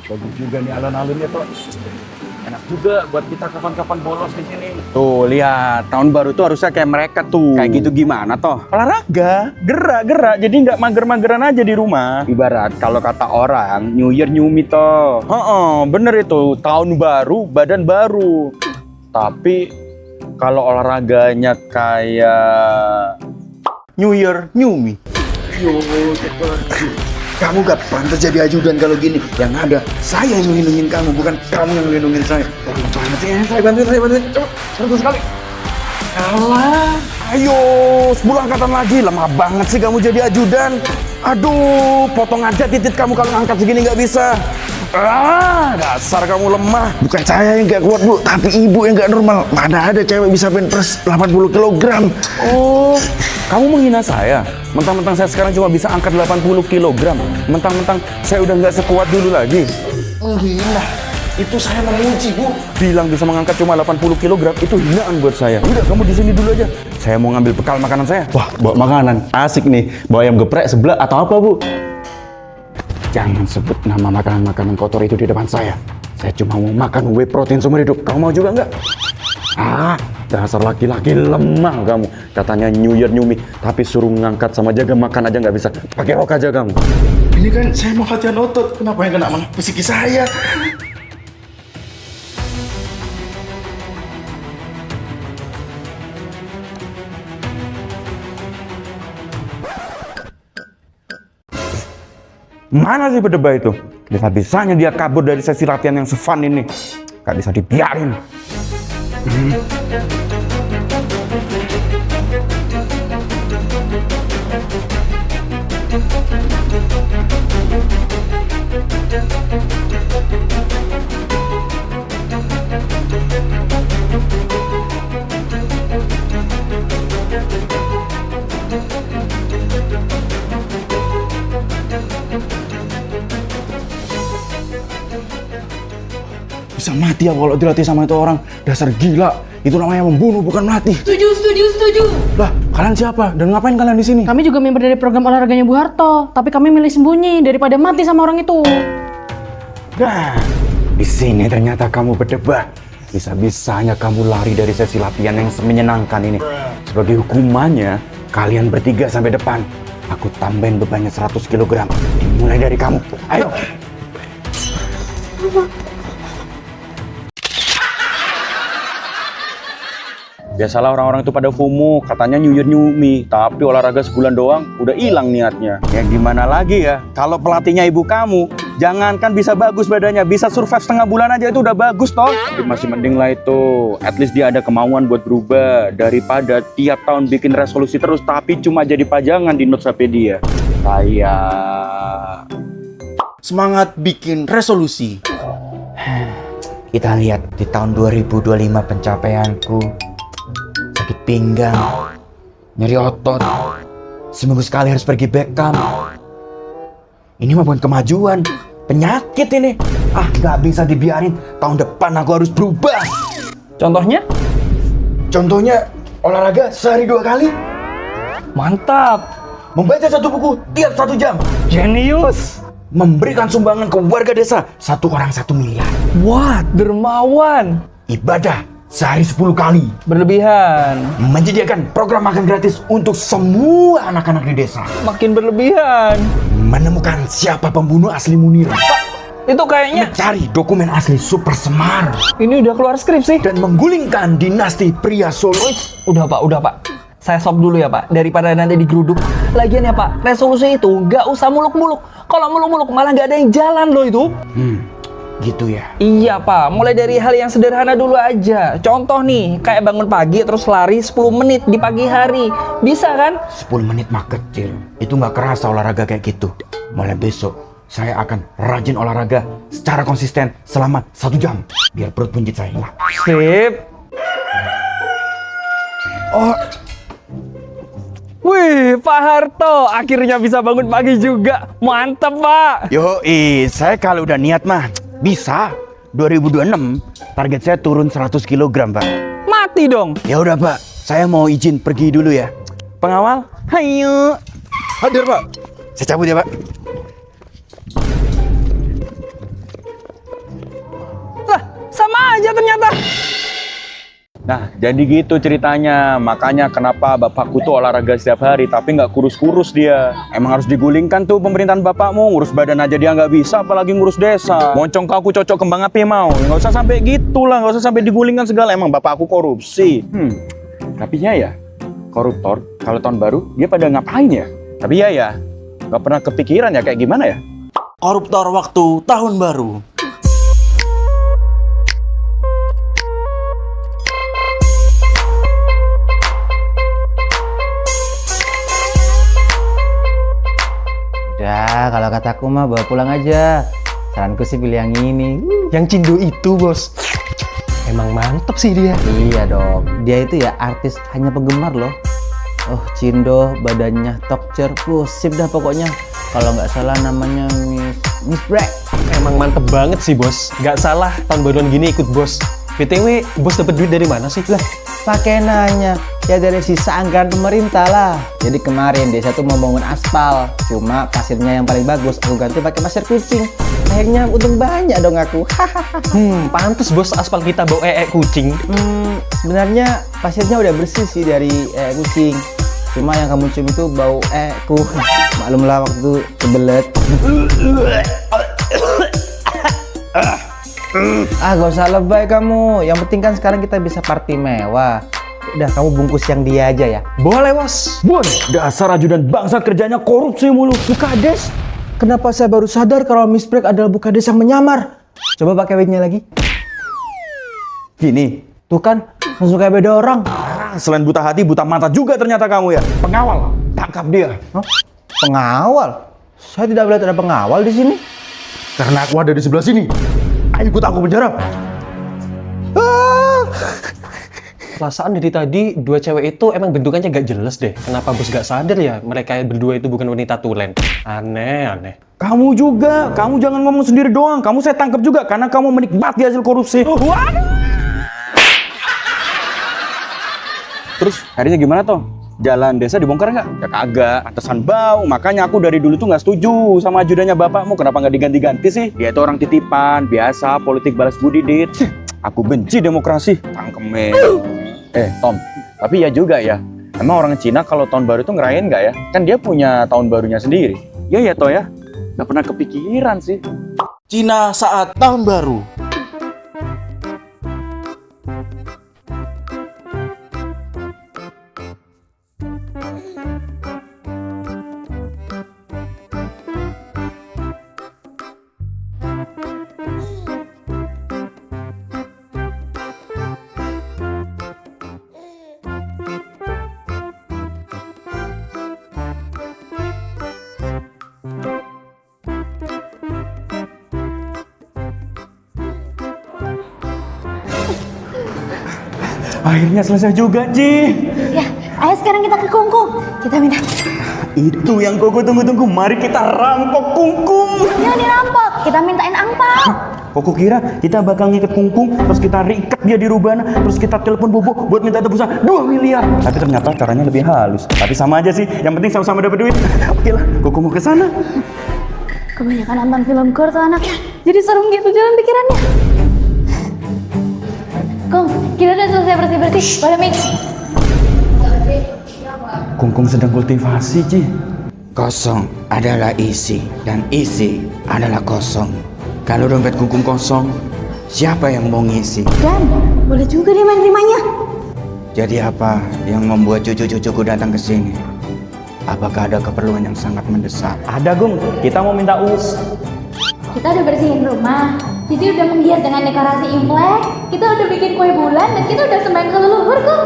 Bagus juga nih alun-alunnya toh. Enak juga buat kita kapan-kapan bolos di sini. Tuh lihat, tahun baru tuh harusnya kayak mereka tuh. Kayak gitu gimana toh? Olahraga, gerak-gerak, jadi nggak mager-mageran aja di rumah. Ibarat kalau kata orang, New Year New Me toh. Bener itu, tahun baru, badan baru. Tapi kalau olahraganya kayak New Year, New Me. Yo, cepet. Kamu gak pantas jadi ajudan kalau gini. Yang ada, saya yang melindungi kamu, bukan kamu yang melindungi saya. Saya bantuin. Coba, 100 kali. alah. Ayo, 10 angkatan lagi. Lemah banget sih kamu jadi ajudan. Aduh, potong aja titik kamu kalau ngangkat segini nggak bisa. Dasar kamu lemah. Bukan saya yang gak kuat, Bu, tapi ibu yang gak normal. Mana ada cewek bisa bench press 80 kg. Oh, kamu menghina saya? Mentang-mentang saya sekarang cuma bisa angkat 80 kg. Mentang-mentang saya udah nggak sekuat dulu lagi. Menghina. Itu saya memuji, Bu. Bilang bisa mengangkat cuma 80 kg, itu hinaan buat saya. Udah, kamu di sini dulu aja. Saya mau ngambil bekal makanan saya. Wah, bawa makanan. Asik nih. Bawa ayam geprek, seblak, atau apa, Bu? Jangan sebut nama makanan-makanan kotor itu di depan saya. Saya cuma mau makan whey protein seumur hidup. Kamu mau juga nggak? Dasar laki-laki lemah kamu. Katanya New Year New Me, tapi suruh ngangkat sama jaga makan aja nggak bisa. Pakai rok aja kamu. Ini kan saya mau latihan otot. Kenapa yang kena malah psikis saya? Mana sih berdebah itu? Bisa-bisanya dia kabur dari sesi latihan yang se-fun ini. Gak bisa dibiarin. Bisa mati ya kalau dilatih sama itu orang. Dasar gila. Itu namanya membunuh, bukan melatih. Setuju. Lah, kalian siapa? Dan ngapain kalian di sini? Kami juga member dari program olahraganya Bu Harto, tapi kami milih sembunyi daripada mati sama orang itu. Nah, di sini ternyata kamu berdebah. Bisa-bisanya kamu lari dari sesi latihan yang menyenangkan ini. Sebagai hukumannya, kalian bertiga sampai depan. Aku tambahin bebannya 100 kg. Dimulai dari kamu. Ayo. Biasalah orang-orang itu pada FOMO, katanya New Year New Me, tapi olahraga sebulan doang udah hilang niatnya. Ya gimana lagi ya? Kalau pelatihnya ibu kamu, jangankan bisa bagus badannya, bisa survive setengah bulan aja itu udah bagus toh. Tapi masih mending lah itu, at least dia ada kemauan buat berubah daripada tiap tahun bikin resolusi terus tapi cuma jadi pajangan di notes HP dia. Kayak Semangat bikin resolusi. Kita lihat di tahun 2025 pencapaianku. Sakit pinggang, nyeri otot, seminggu sekali harus pergi Beckham. Ini mah bukan kemajuan, penyakit ini. Gak bisa dibiarin. Tahun depan aku harus berubah. Contohnya? Contohnya, olahraga sehari 2 kali. Mantap. Membaca 1 buku tiap 1 jam. Jenius. Memberikan sumbangan ke warga desa 1 orang 1 miliar. Wah, dermawan. Ibadah sehari 10 kali. Berlebihan. Menyediakan program makan gratis untuk semua anak-anak di desa. Makin berlebihan. Menemukan siapa pembunuh asli Munir. Itu kayaknya Mencari dokumen asli Super Semar. ini udah keluar skrip sih. Dan menggulingkan dinasti pria Solo. Udah Pak. Saya stop dulu ya Pak, daripada nanti digeruduk. Lagian ya Pak, resolusi itu gak usah muluk-muluk. Kalau muluk-muluk malah gak ada yang jalan loh itu. Gitu ya. Iya Pak, mulai dari hal yang sederhana dulu aja. Contoh nih, kayak bangun pagi terus lari 10 menit di pagi hari. Bisa kan? 10 menit mah kecil. Itu nggak kerasa olahraga kayak gitu. Mulai besok saya akan rajin olahraga secara konsisten selama 1 jam. Biar perut buncit saya hilang. Sip. Wih, Pak Harto, akhirnya bisa bangun pagi juga. Mantap, Pak. Yoi, saya kalau udah niat mah bisa. 2026 target saya turun 100 kg, Pak. Mati dong. Ya udah, Pak. Saya mau izin pergi dulu ya. Pengawal, ayo. Hadir, Pak. Saya cabut ya, Pak. Nah, jadi gitu ceritanya. Makanya kenapa bapakku tuh olahraga setiap hari, tapi nggak kurus-kurus dia. Emang harus digulingkan tuh pemerintahan bapakmu. Ngurus badan aja dia nggak bisa, apalagi ngurus desa. Moncong kau aku cocok kembang api mau. Nggak usah sampai gitulah, nggak usah sampai digulingkan segala. Emang bapakku korupsi. Tapi ya, koruptor kalau tahun baru dia pada ngapain ya? Tapi ya, nggak pernah kepikiran ya kayak gimana ya? Koruptor waktu tahun baru. Udah, kalau kataku mah bawa pulang aja. Saranku sih pilih yang ini. Yang Cindo itu, Bos. Emang mantep sih dia. Iya dong, dia itu ya artis hanya penggemar loh. Oh, Cindo, badannya tokcer, sip dah pokoknya. Kalau nggak salah namanya Miss Black. Emang mantep banget sih, Bos. Nggak salah tahun baruan gini ikut Bos. BTW, Bos dapet duit dari mana sih? Lah, pakai nanya. Ya dari sisa anggaran pemerintah lah. Jadi kemarin desa tuh mau bangun aspal. Cuma pasirnya yang paling bagus, aku ganti pakai pasir kucing. Akhirnya untung banyak dong aku. Pantes Bos aspal kita bau kucing. Sebenarnya pasirnya udah bersih sih dari kucing. Cuma yang kamu cium itu bau ku. Maklumlah waktu kebelet. Gak usah lebay kamu. Yang penting kan sekarang kita bisa party mewah. Udah, kamu bungkus yang dia aja ya. Boleh, Bos. Bos, dasar ajudan bangsa kerjanya korupsi mulu. Bukades? Kenapa saya baru sadar kalau Miss Black adalah Bukades yang menyamar? Coba pakai wignya lagi. Gini, Tuh kan, langsung kayak beda orang. selain buta hati, buta mata juga ternyata kamu ya. Pengawal, tangkap dia. Hah? Pengawal? Saya tidak melihat ada pengawal di sini. Karena aku ada di sebelah sini. Ayo ikut aku penjara. Perasaan dari tadi dua cewek itu emang bentukannya gak jelas deh. Kenapa Bos gak sadar ya mereka berdua itu bukan wanita tulen? Aneh. Kamu juga, kamu jangan ngomong sendiri doang. Kamu saya tangkap juga karena kamu menikmati hasil korupsi. Terus harinya gimana toh? Jalan desa dibongkar nggak? Ya kagak, pantesan bau. Makanya aku dari dulu tuh nggak setuju sama ajudannya bapakmu. Kenapa nggak diganti-ganti sih? Dia itu orang titipan, biasa politik balas budi dit. Aku benci demokrasi. Tangkemen. Tom, tapi ya juga ya. Emang orang Cina kalau tahun baru itu ngerayain nggak ya? Kan dia punya tahun barunya sendiri. Ya toh ya. Nggak pernah kepikiran sih. Cina saat tahun baru. Akhirnya selesai juga, Ci. Ya, ayo sekarang kita ke Kungkung. Kita minta. Itu yang Koko tunggu-tunggu. Mari kita rampok Kungkung. Jangan dirampok, kita mintain angpau. Koko kira kita bakal ngikat Kungkung, terus kita rikat dia di Rubana, terus kita telepon Bobo buat minta tebusan 2 miliar. Tapi ternyata caranya lebih halus. Tapi sama aja sih, yang penting sama-sama dapat duit. Oke lah, Koko mau ke sana. Kebanyakan nonton film gore tuh anak. Jadi serem gitu jalan pikirannya. Kung, kita udah selesai bersih-bersih. Boleh mix. Kungkung sedang kultivasi, Ci. Kosong adalah isi, dan isi adalah kosong. Kalau dompet Kungkung kosong, siapa yang mau ngisi? Dan, boleh juga dia main rimanya. Jadi apa yang membuat cucu-cucuku datang ke sini? Apakah ada keperluan yang sangat mendesak? Ada, Gung. Kita mau minta us. Kita udah bersihin rumah. Cici udah menghias dengan dekorasi imlek. Kita udah bikin kue bulan dan kita udah sembahyang ke leluhur, Kung.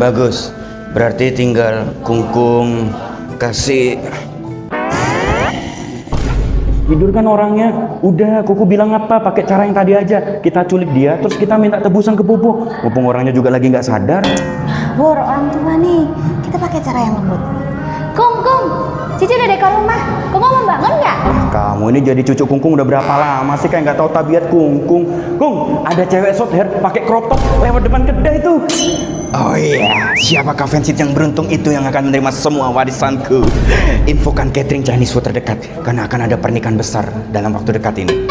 Bagus. Berarti tinggal Kungkung kasih. Tidur kan orangnya. Udah, Kuku bilang apa? Pakai cara yang tadi aja. Kita culik dia, terus kita minta tebusan ke Bobo. Mumpung orangnya juga lagi nggak sadar. Bor, orang tua nih. Kita pakai cara yang lembut. Kung, Cici udah dekor rumah. Kung mau bangun nggak? Kamu ini jadi cucu Kungkung udah berapa lama sih kayak nggak tahu tabiat Kungkung? Kung, ada cewek short hair pakai crop top lewat depan kedai tuh. Oh iya, siapakah fansit yang beruntung itu yang akan menerima semua warisanku? Infokan catering Chinese food terdekat, karena akan ada pernikahan besar dalam waktu dekat ini.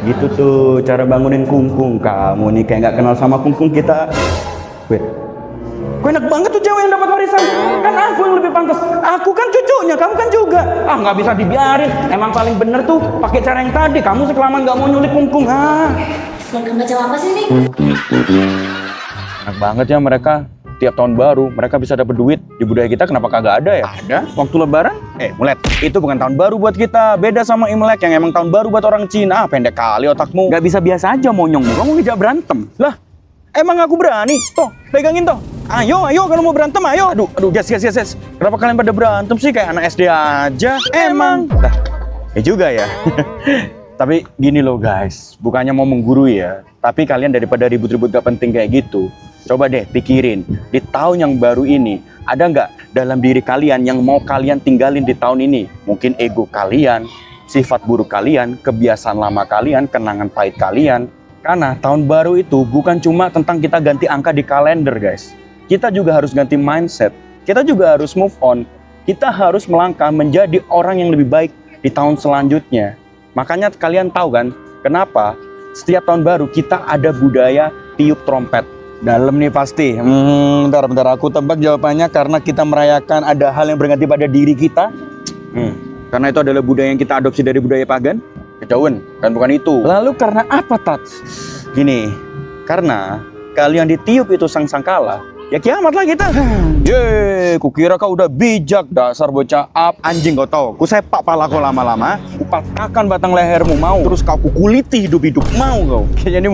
Gitu tuh cara bangunin kungkung. Kamu nih kayak nggak kenal sama kungkung kita. Wait, kok enak banget tuh cewek yang dapat warisan. Kan aku yang lebih pantas. Aku kan cucunya, kamu kan juga. Ah, nggak bisa dibiarin. Emang paling bener tuh pakai cara yang tadi. Kamu sekelaman nggak mau nyulik kungkung. Ah, Program baca apa sih nih? enak banget ya mereka. Tiap tahun baru mereka bisa dapat duit. Di budaya kita kenapa kagak ada ya? Ada. Waktu lebaran? Mulet, itu bukan tahun baru buat kita. Beda sama Imlek yang emang tahun baru buat orang Cina. Ah, pendek kali otakmu. Gak bisa biasa aja monyongmu. Kamu ngejak berantem. Lah, emang aku berani? Toh, pegangin toh. Ayo kalau mau berantem, ayo. Aduh, gas. Kenapa kalian pada berantem sih kayak anak SD aja? Emang. Lah, ya juga ya. Tapi gini loh guys, bukannya mau menggurui ya. Tapi kalian daripada ribut-ribut gak penting kayak gitu, coba deh pikirin, di tahun yang baru ini, ada nggak dalam diri kalian yang mau kalian tinggalin di tahun ini? Mungkin ego kalian, sifat buruk kalian, kebiasaan lama kalian, kenangan pahit kalian. Karena tahun baru itu bukan cuma tentang kita ganti angka di kalender guys. Kita juga harus ganti mindset. Kita juga harus move on. Kita harus melangkah menjadi orang yang lebih baik di tahun selanjutnya. Makanya kalian tahu kan, kenapa setiap tahun baru kita ada budaya tiup trompet. Dalam nih pasti. Bentar aku tebak jawabannya karena kita merayakan ada hal yang berganti pada diri kita. Karena itu adalah budaya yang kita adopsi dari budaya pagan. Kejauhan, kan bukan itu. Lalu karena apa, Tats? Gini, karena kalian ditiup itu sangkala, ya kiamat lah kita. Yeay, kukira kau udah bijak, dasar bocah anjing kau tahu. Ku sepak pala kau lama-lama, ku patahkan batang lehermu mau, terus kau kukuliti hidup-hidup mau kau. Kayaknya ini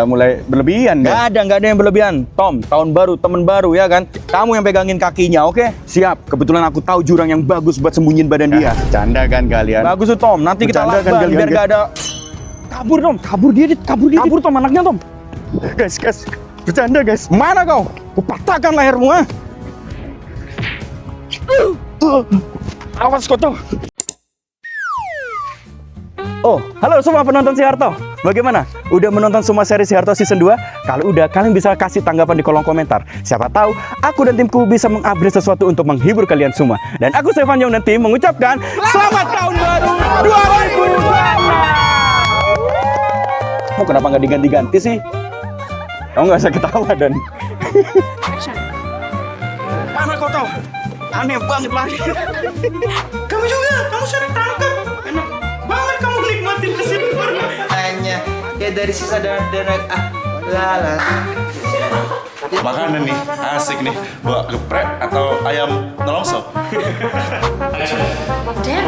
mulai berlebihan kan? Nggak ada yang berlebihan. Tom, tahun baru, temen baru ya kan? Kamu yang pegangin kakinya, oke? Siap. Kebetulan aku tahu jurang yang bagus buat sembunyiin badan dia. Canda kan kalian? Bagus tuh Tom, nanti kita lakban biar gak ada. Kabur Tom, kabur dia, kabur Tom anaknya Tom. Guys, bercanda guys. Mana kau? Kupatahkan lehermu ah. Awas kau tuh. Oh, halo semua penonton Si Harto. Bagaimana? Udah menonton semua seri Si Harto season 2? Kalau udah, kalian bisa kasih tanggapan di kolom komentar. Siapa tahu aku dan timku bisa mengupgrade sesuatu untuk menghibur kalian semua. Dan aku Stefan Yong dan tim mengucapkan selamat tahun baru 2026. Mau kenapa nggak diganti-ganti sih? Kamu nggak usah ketawa dan. Mana kau tahu? Aneh banget lagi. Kamu juga, kamu sering tangkap. Enak banget kamu nikmatin kesimpulan. Hanya kayak dari sisa darah lala. Makanan nih, asik nih. Bawa geprek atau ayam nolongsop? Dan